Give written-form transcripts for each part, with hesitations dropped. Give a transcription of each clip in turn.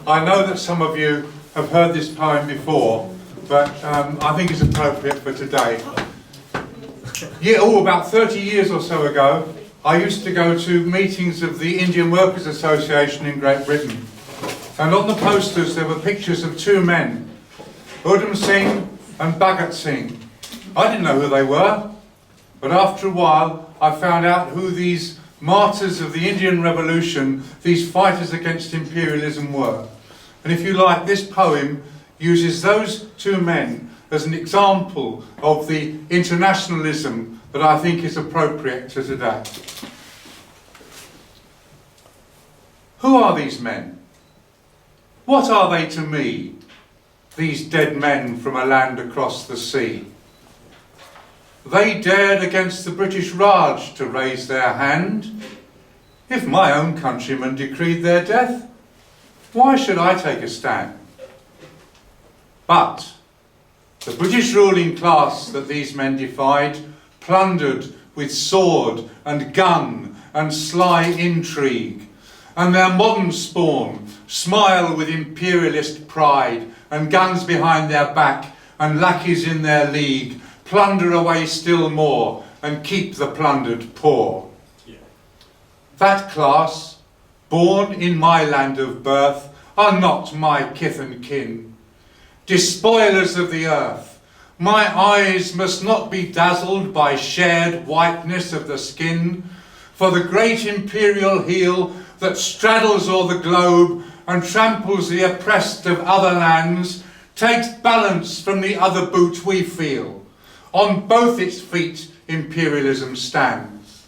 I know that some of you have heard this poem before, but I think it's appropriate for today. About 30 years or so ago, I used to go to meetings of the Indian Workers Association in Great Britain. And on the posters there were pictures of two men, Uddham Singh and Baghat Singh. I didn't know who they were, but after a while I found out who these martyrs of the Indian Revolution, these fighters against imperialism were. And if you like, this poem uses those two men as an example of the internationalism that I think is appropriate to today. Who are these men? What are they to me, these dead men from a land across the sea? They dared against the British Raj to raise their hand. If my own countrymen decreed their death, why should I take a stand? But the British ruling class that these men defied plundered with sword and gun and sly intrigue, and their modern spawn smile with imperialist pride, and guns behind their back and lackeys in their league plunder away still more and keep the plundered poor. That class, born in my land of birth, are not my kith and kin. Despoilers of the earth, my eyes must not be dazzled by shared whiteness of the skin, for the great imperial heel that straddles o'er the globe and tramples the oppressed of other lands takes balance from the other boot we feel. On both its feet imperialism stands.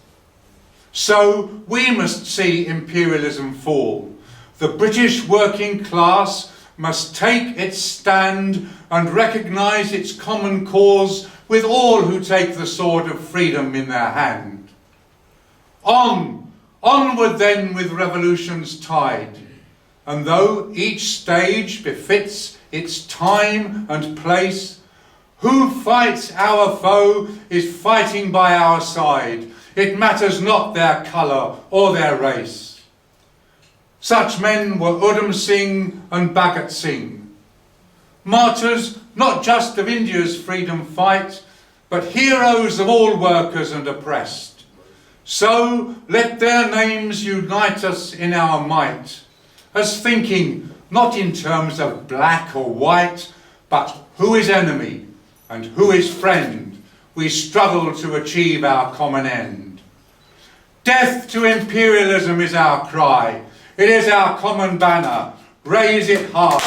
So we must see imperialism fall. The British working class must take its stand and recognise its common cause with all who take the sword of freedom in their hand. Onward then with revolution's tide, and though each stage befits its time and place, who fights our foe is fighting by our side. It matters not their colour or their race. Such men were Uddham Singh and Baghat Singh, martyrs not just of India's freedom fight, but heroes of all workers and oppressed. So let their names unite us in our might, as thinking not in terms of black or white, but who is enemy and who is friend, we struggle to achieve our common end. Death to imperialism is our cry. It is our common banner. Raise it high.